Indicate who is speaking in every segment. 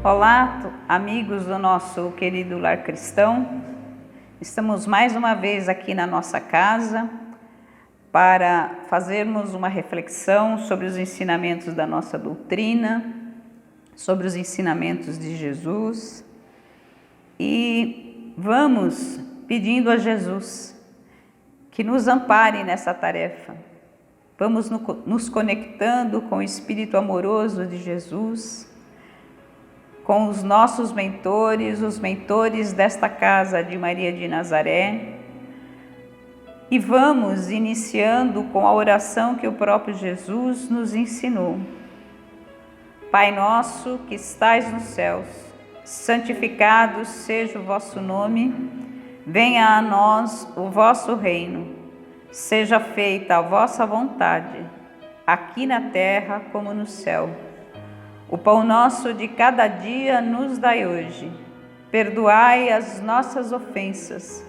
Speaker 1: Olá, amigos do nosso querido Lar Cristão. Estamos mais uma vez aqui na nossa casa para fazermos uma reflexão sobre os ensinamentos da nossa doutrina, sobre os ensinamentos de Jesus, e vamos pedindo a Jesus que nos ampare nessa tarefa. Vamos nos conectando com o Espírito amoroso de Jesus, com os nossos mentores, os mentores desta casa de Maria de Nazaré, e vamos iniciando com a oração que o próprio Jesus nos ensinou. Pai nosso que estais nos céus, santificado seja o vosso nome, venha a nós o vosso reino, seja feita a vossa vontade, aqui na terra como no céu. O pão nosso de cada dia nos dai hoje. Perdoai as nossas ofensas,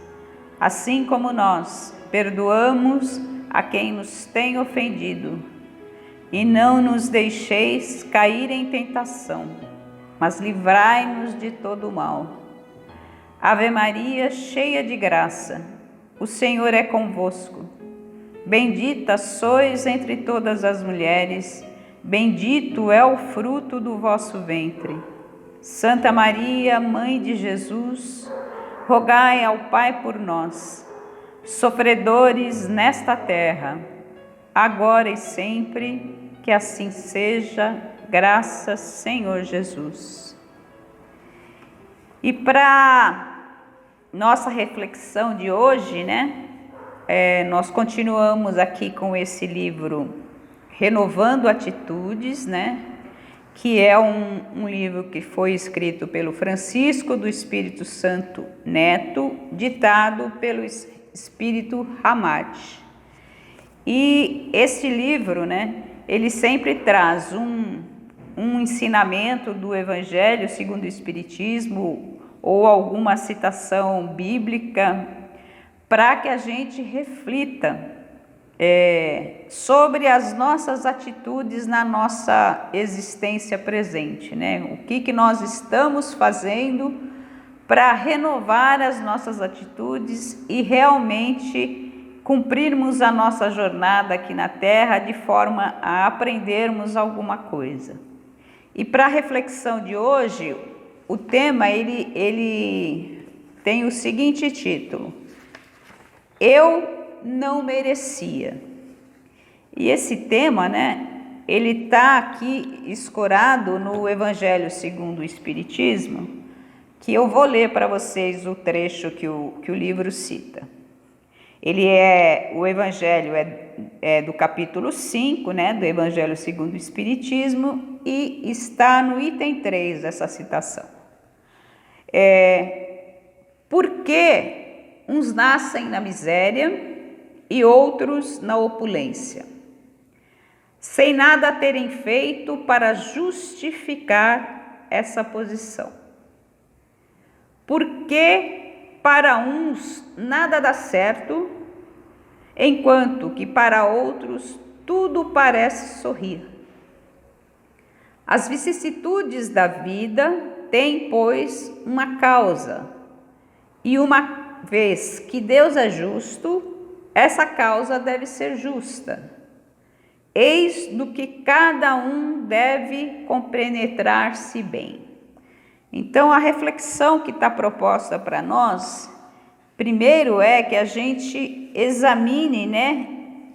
Speaker 1: assim como nós perdoamos a quem nos tem ofendido. E não nos deixeis cair em tentação, mas livrai-nos de todo o mal. Ave Maria, cheia de graça, o Senhor é convosco. Bendita sois entre todas as mulheres, bendito é o fruto do vosso ventre. Santa Maria, Mãe de Jesus, rogai ao Pai por nós, sofredores nesta terra, agora e sempre, que assim seja, graças Senhor Jesus. E para nossa reflexão de hoje, nós continuamos aqui com esse livro Renovando Atitudes, que é um livro que foi escrito pelo Francisco do Espírito Santo Neto, ditado pelo Espírito Hamad. E este livro, ele sempre traz um ensinamento do Evangelho segundo o Espiritismo ou alguma citação bíblica para que a gente reflita sobre as nossas atitudes na nossa existência presente, O que nós estamos fazendo para renovar as nossas atitudes e realmente cumprirmos a nossa jornada aqui na Terra de forma a aprendermos alguma coisa. E para a reflexão de hoje, o tema ele tem o seguinte título: Eu não merecia. E esse tema, ele está aqui escorado no Evangelho segundo o Espiritismo, que eu vou ler para vocês o trecho que o livro cita. O Evangelho é do capítulo 5, do Evangelho segundo o Espiritismo, e está no item 3 dessa citação. Por que uns nascem na miséria e outros na opulência, sem nada terem feito para justificar essa posição? Porque para uns nada dá certo, enquanto que para outros tudo parece sorrir. As vicissitudes da vida têm, pois, uma causa, e uma vez que Deus é justo, essa causa deve ser justa. Eis do que cada um deve compenetrar-se bem. Então, a reflexão que está proposta para nós, primeiro é que a gente examine,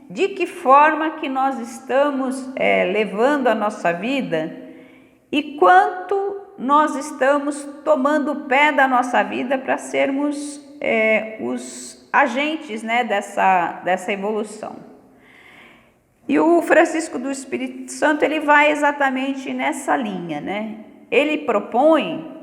Speaker 1: de que forma que nós estamos levando a nossa vida e quanto nós estamos tomando o pé da nossa vida para sermos os agentes dessa evolução. E o Francisco do Espírito Santo ele vai exatamente nessa linha, Ele propõe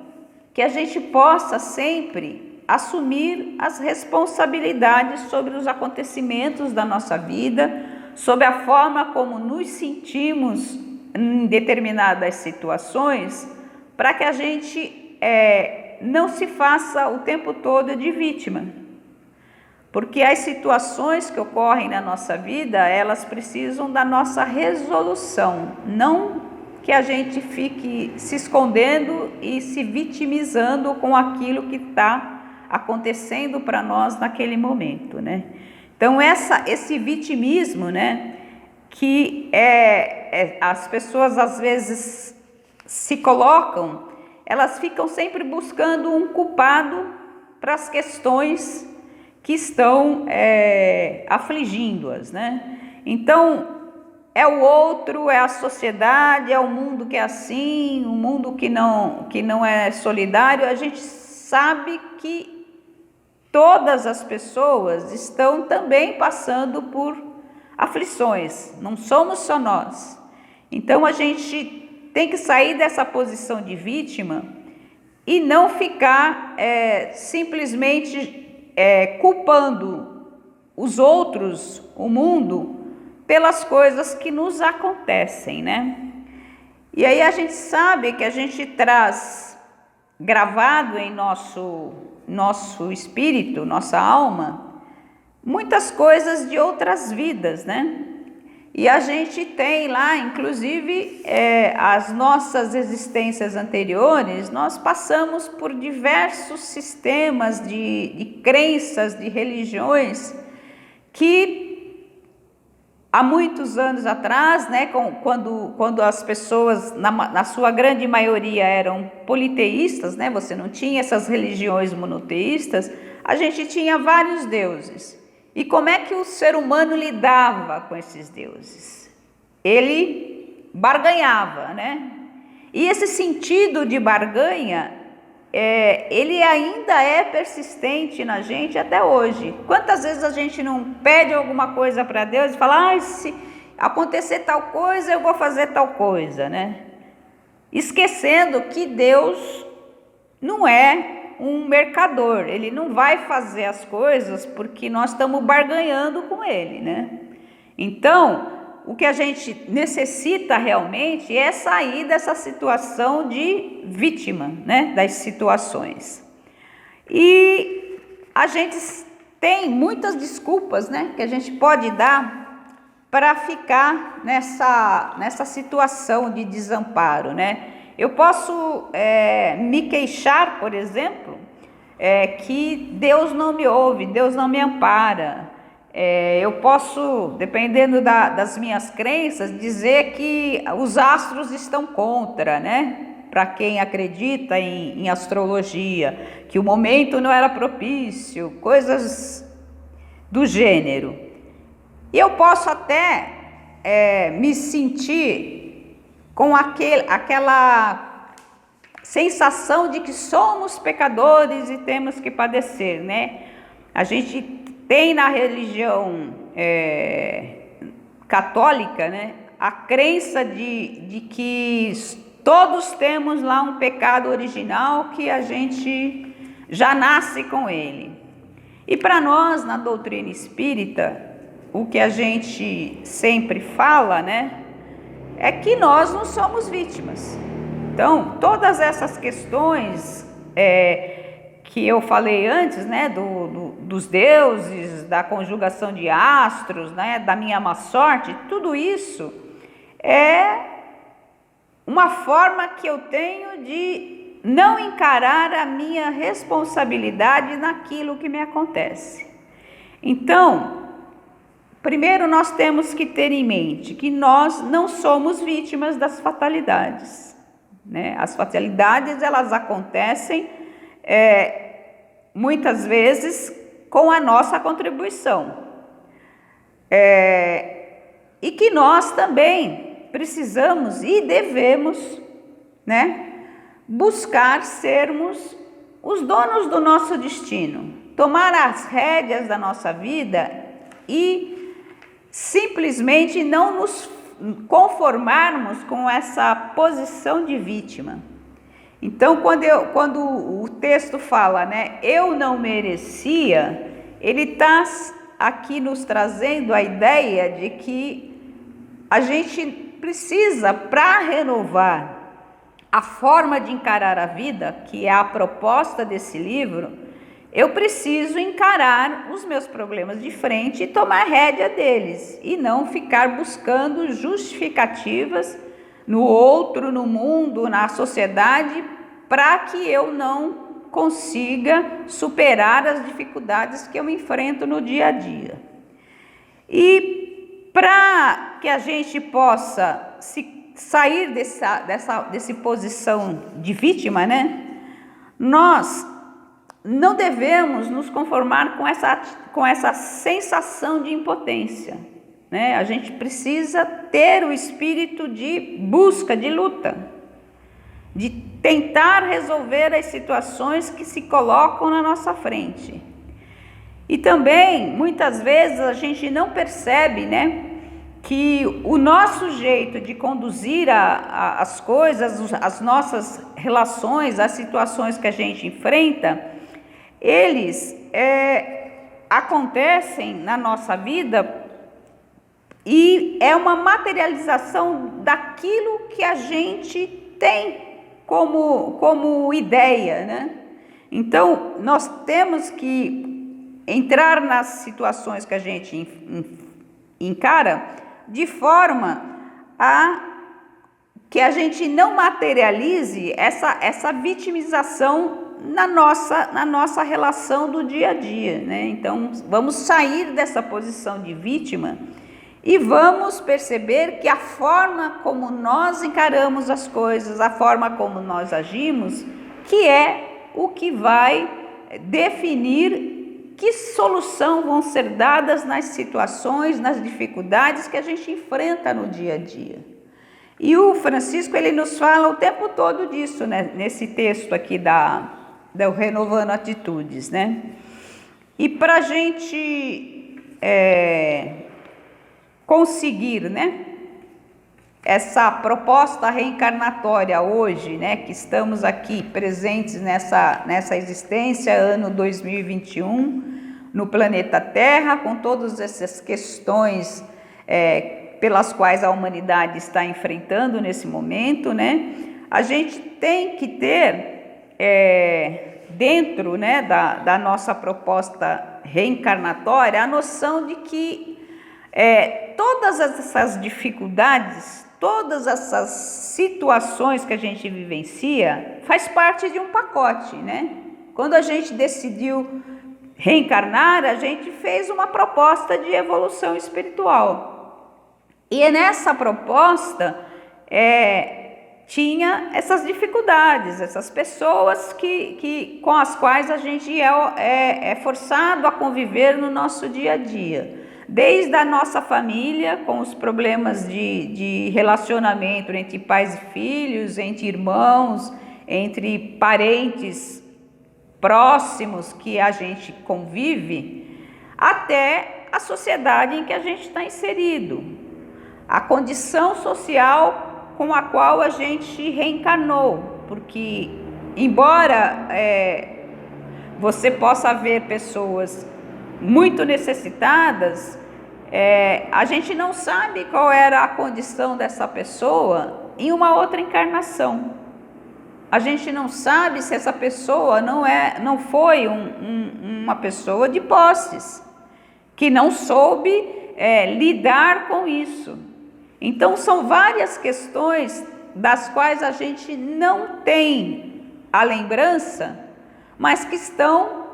Speaker 1: que a gente possa sempre assumir as responsabilidades sobre os acontecimentos da nossa vida, sobre a forma como nos sentimos em determinadas situações, para que a gente não se faça o tempo todo de vítima. Porque as situações que ocorrem na nossa vida, elas precisam da nossa resolução, não que a gente fique se escondendo e se vitimizando com aquilo que está acontecendo para nós naquele momento, né? Então esse vitimismo, né, que as pessoas às vezes se colocam, elas ficam sempre buscando um culpado para as questões que estão afligindo-as, né? Então, é o outro, é a sociedade, é o mundo que é assim, o mundo que não é solidário. A gente sabe que todas as pessoas estão também passando por aflições, não somos só nós. Então, a gente tem que sair dessa posição de vítima e não ficar simplesmente culpando os outros, o mundo, pelas coisas que nos acontecem, né? E aí a gente sabe que a gente traz gravado em nosso espírito, nossa alma, muitas coisas de outras vidas, né? E a gente tem lá, inclusive, as nossas existências anteriores, nós passamos por diversos sistemas de crenças, de religiões, que há muitos anos atrás, né, quando as pessoas, na sua grande maioria, eram politeístas, né, você não tinha essas religiões monoteístas, a gente tinha vários deuses. E como é que o ser humano lidava com esses deuses? Ele barganhava, né? E esse sentido de barganha, ele ainda é persistente na gente até hoje. Quantas vezes a gente não pede alguma coisa para Deus e fala, se acontecer tal coisa, eu vou fazer tal coisa, né? Esquecendo que Deus não é um mercador, ele não vai fazer as coisas porque nós estamos barganhando com ele, né? Então, o que a gente necessita realmente é sair dessa situação de vítima, né, das situações. E a gente tem muitas desculpas, né, que a gente pode dar para ficar nessa situação de desamparo, né? Eu posso me queixar, por exemplo, que Deus não me ouve, Deus não me ampara. Eu posso, dependendo das minhas crenças, dizer que os astros estão contra, né? Para quem acredita em astrologia, que o momento não era propício, coisas do gênero. E eu posso até me sentir com aquela sensação de que somos pecadores e temos que padecer, né? A gente tem na religião católica, né, a crença de que todos temos lá um pecado original que a gente já nasce com ele. E para nós, na doutrina espírita, o que a gente sempre fala, né, é que nós não somos vítimas. Então, todas essas questões que eu falei antes, né, dos deuses, da conjugação de astros, né, da minha má sorte, tudo isso é uma forma que eu tenho de não encarar a minha responsabilidade naquilo que me acontece. Então, primeiro nós temos que ter em mente que nós não somos vítimas das fatalidades, né? As fatalidades, elas acontecem muitas vezes com a nossa contribuição. E que nós também precisamos e devemos, né, buscar sermos os donos do nosso destino, tomar as rédeas da nossa vida e simplesmente não nos conformarmos com essa posição de vítima. Então, quando o texto fala, né, eu não merecia, ele está aqui nos trazendo a ideia de que a gente precisa, para renovar a forma de encarar a vida, que é a proposta desse livro, eu preciso encarar os meus problemas de frente e tomar rédea deles, e não ficar buscando justificativas no outro, no mundo, na sociedade, para que eu não consiga superar as dificuldades que eu enfrento no dia a dia. E para que a gente possa sair dessa posição de vítima, né? Nós não devemos nos conformar com essa sensação de impotência, né? A gente precisa ter o espírito de busca, de luta, de tentar resolver as situações que se colocam na nossa frente. E também, muitas vezes, a gente não percebe, né, que o nosso jeito de conduzir as coisas, as nossas relações, as situações que a gente enfrenta, eles acontecem na nossa vida e é uma materialização daquilo que a gente tem como ideia, né? Então, nós temos que entrar nas situações que a gente encara de forma a que a gente não materialize essa vitimização na nossa relação do dia a dia, né? Então, vamos sair dessa posição de vítima e vamos perceber que a forma como nós encaramos as coisas, a forma como nós agimos, que é o que vai definir que solução vão ser dadas nas situações, nas dificuldades que a gente enfrenta no dia a dia. E o Francisco, ele nos fala o tempo todo disso, né? Nesse texto aqui do Renovando Atitudes, né? E para a gente conseguir, né, essa proposta reencarnatória hoje, né, que estamos aqui presentes nessa existência, ano 2021, no planeta Terra, com todas essas questões pelas quais a humanidade está enfrentando nesse momento, né, a gente tem que ter dentro, né, da nossa proposta reencarnatória a noção de que todas essas dificuldades, todas essas situações que a gente vivencia, faz parte de um pacote, né? Quando a gente decidiu reencarnar, a gente fez uma proposta de evolução espiritual. E nessa proposta tinha essas dificuldades, essas pessoas com as quais a gente é forçado a conviver no nosso dia a dia. Desde a nossa família, com os problemas de relacionamento entre pais e filhos, entre irmãos, entre parentes próximos que a gente convive, até a sociedade em que a gente está inserido, a condição social com a qual a gente reencarnou, porque embora você possa ver pessoas muito necessitadas, a gente não sabe qual era a condição dessa pessoa em uma outra encarnação. A gente não sabe se essa pessoa não foi uma pessoa de posses, que não soube lidar com isso. Então, são várias questões das quais a gente não tem a lembrança, mas que estão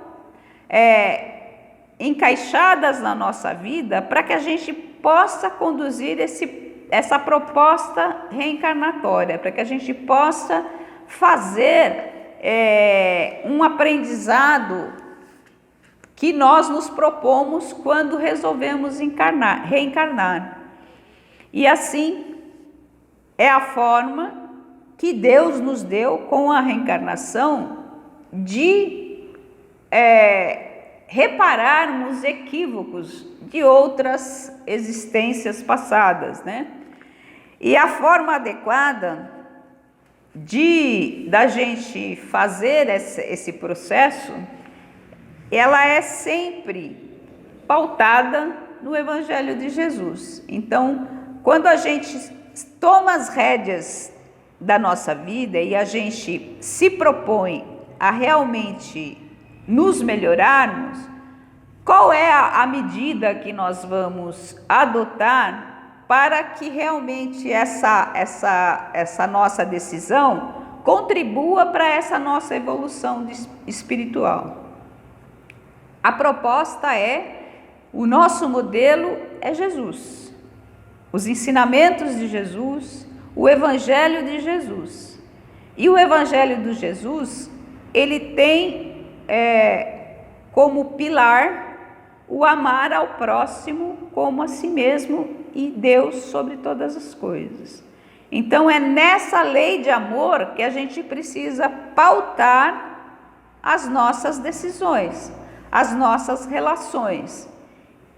Speaker 1: encaixadas na nossa vida para que a gente possa conduzir essa proposta reencarnatória, para que a gente possa fazer um aprendizado que nós nos propomos quando resolvemos reencarnar. E assim é a forma que Deus nos deu com a reencarnação de repararmos equívocos de outras existências passadas, né? E a forma adequada da gente fazer esse processo, ela é sempre pautada no Evangelho de Jesus. Então, quando a gente toma as rédeas da nossa vida e a gente se propõe a realmente nos melhorarmos, qual é a medida que nós vamos adotar para que realmente essa nossa decisão contribua para essa nossa evolução espiritual. A proposta o nosso modelo é Jesus, os ensinamentos de Jesus, o Evangelho de Jesus. E o Evangelho de Jesus, ele tem como pilar o amar ao próximo como a si mesmo e Deus sobre todas as coisas. Então é nessa lei de amor que a gente precisa pautar as nossas decisões, as nossas relações.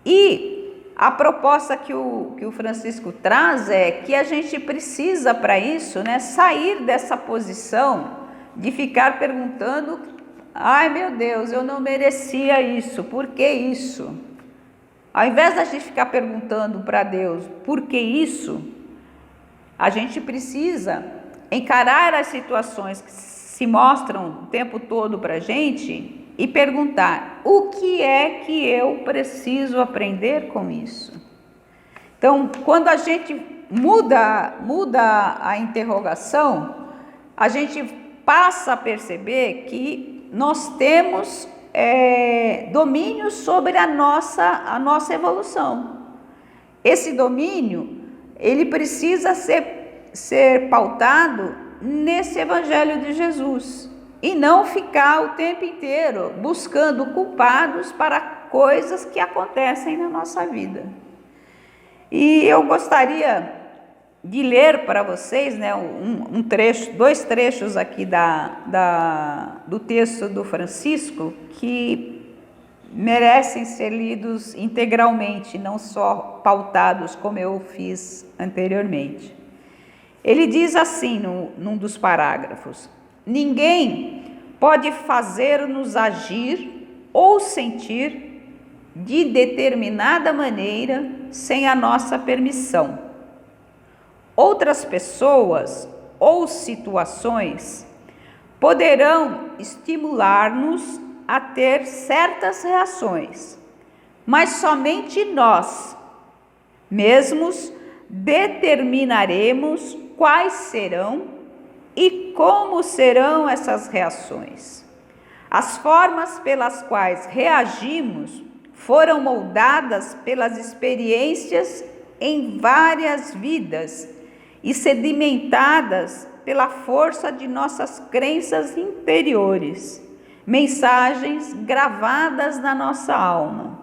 Speaker 1: E a proposta que o Francisco traz é que a gente precisa para isso, sair dessa posição de ficar perguntando: ai meu Deus, eu não merecia isso, por que isso? Ao invés da gente ficar perguntando para Deus por que isso, a gente precisa encarar as situações que se mostram o tempo todo para a gente e perguntar: o que é que eu preciso aprender com isso? Então, quando a gente muda a interrogação, a gente passa a perceber que nós temos domínio sobre a nossa evolução. Esse domínio, ele precisa ser pautado nesse Evangelho de Jesus e não ficar o tempo inteiro buscando culpados para coisas que acontecem na nossa vida. E eu gostaria de ler para vocês dois trechos aqui do texto do Francisco que merecem ser lidos integralmente, não só pautados como eu fiz anteriormente. Ele diz assim num dos parágrafos: ninguém pode fazer-nos agir ou sentir de determinada maneira sem a nossa permissão. Outras pessoas ou situações poderão estimular-nos a ter certas reações, mas somente nós mesmos determinaremos quais serão e como serão essas reações. As formas pelas quais reagimos foram moldadas pelas experiências em várias vidas e sedimentadas pela força de nossas crenças interiores, mensagens gravadas na nossa alma.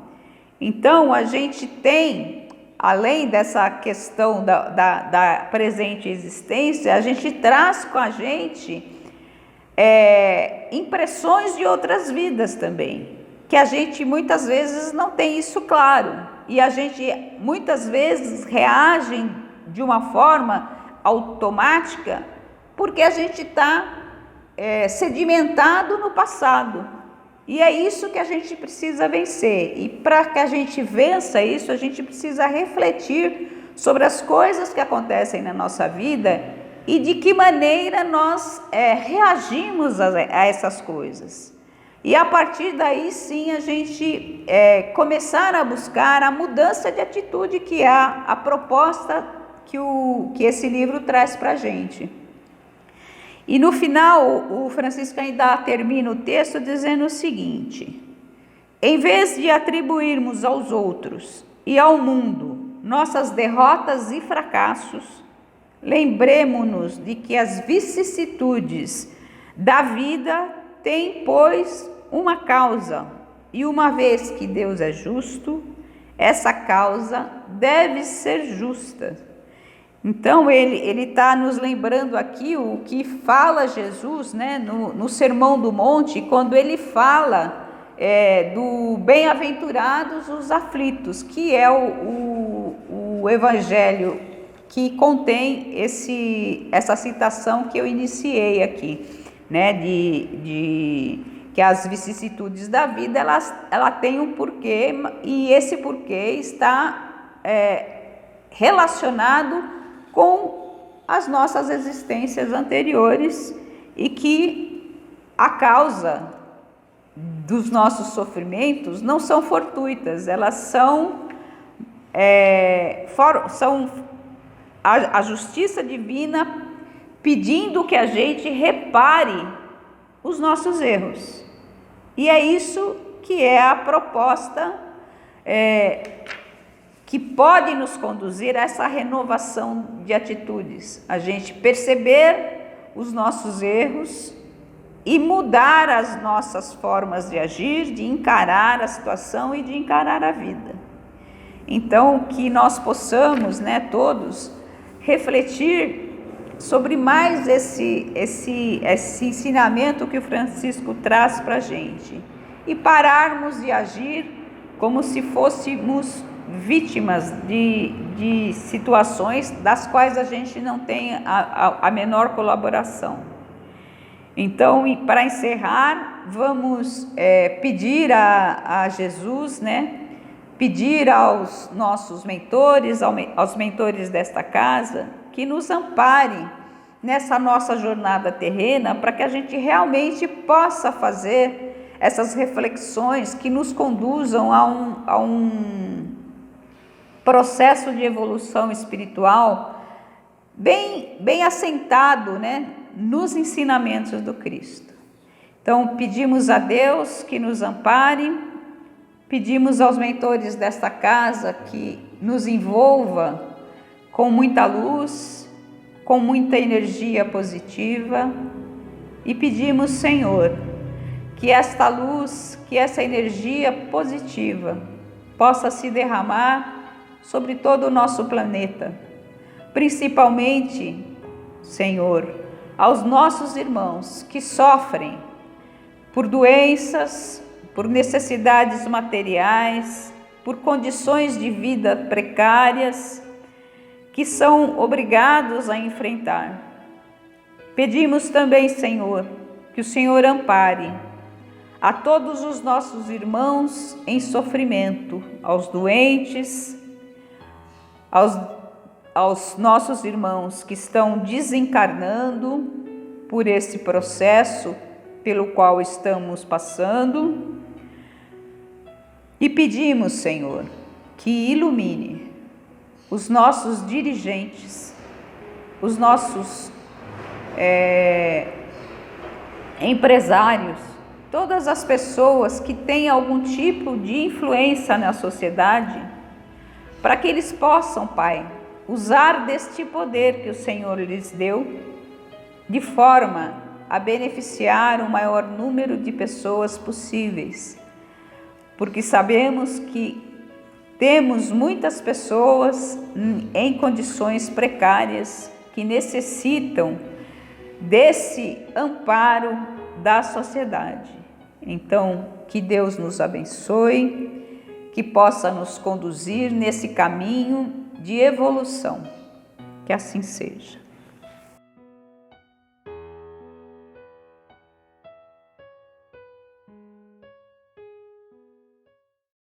Speaker 1: Então, a gente tem, além dessa questão da presente existência, a gente traz com a gente impressões de outras vidas também, que a gente muitas vezes não tem isso claro, e a gente muitas vezes reage de uma forma automática, porque a gente está sedimentado no passado, e é isso que a gente precisa vencer. E para que a gente vença isso, a gente precisa refletir sobre as coisas que acontecem na nossa vida e de que maneira nós reagimos a essas coisas. E a partir daí sim a gente começar a buscar a mudança de atitude, que é a proposta que esse livro traz para a gente. E no final o Francisco ainda termina o texto dizendo o seguinte: em vez de atribuirmos aos outros e ao mundo nossas derrotas e fracassos, lembremo-nos de que as vicissitudes da vida têm, pois, uma causa, e uma vez que Deus é justo, essa causa deve ser justa. Então ele está nos lembrando aqui o que fala Jesus, no Sermão do Monte, quando ele fala do bem-aventurados os aflitos, que é o evangelho que contém essa citação que eu iniciei aqui, que as vicissitudes da vida ela tem um porquê, e esse porquê está relacionado com as nossas existências anteriores, e que a causa dos nossos sofrimentos não são fortuitas, elas são são a justiça divina pedindo que a gente repare os nossos erros. E é isso que é a proposta que pode nos conduzir a essa renovação de atitudes. A gente perceber os nossos erros e mudar as nossas formas de agir, de encarar a situação e de encarar a vida. Então, que nós possamos, todos, refletir sobre mais esse ensinamento que o Francisco traz para a gente e pararmos de agir como se fôssemos vítimas de situações das quais a gente não tem a menor colaboração. Então, para encerrar, vamos pedir a Jesus, pedir aos nossos mentores, aos mentores desta casa, que nos amparem nessa nossa jornada terrena, para que a gente realmente possa fazer essas reflexões que nos conduzam a um processo de evolução espiritual bem assentado, nos ensinamentos do Cristo. Então, pedimos a Deus que nos ampare, pedimos aos mentores desta casa que nos envolva com muita luz, com muita energia positiva, e pedimos, Senhor, que esta luz, que essa energia positiva possa se derramar sobre todo o nosso planeta, principalmente, Senhor, aos nossos irmãos que sofrem por doenças, por necessidades materiais, por condições de vida precárias, que são obrigados a enfrentar. Pedimos também, Senhor, que o Senhor ampare a todos os nossos irmãos em sofrimento, aos doentes, aos nossos irmãos que estão desencarnando por esse processo pelo qual estamos passando, e pedimos, Senhor, que ilumine os nossos dirigentes, os nossos empresários, todas as pessoas que têm algum tipo de influência na sociedade, para que eles possam, Pai, usar deste poder que o Senhor lhes deu, de forma a beneficiar o maior número de pessoas possíveis, porque sabemos que temos muitas pessoas em condições precárias que necessitam desse amparo da sociedade. Então, que Deus nos abençoe, que possa nos conduzir nesse caminho de evolução. Que assim seja.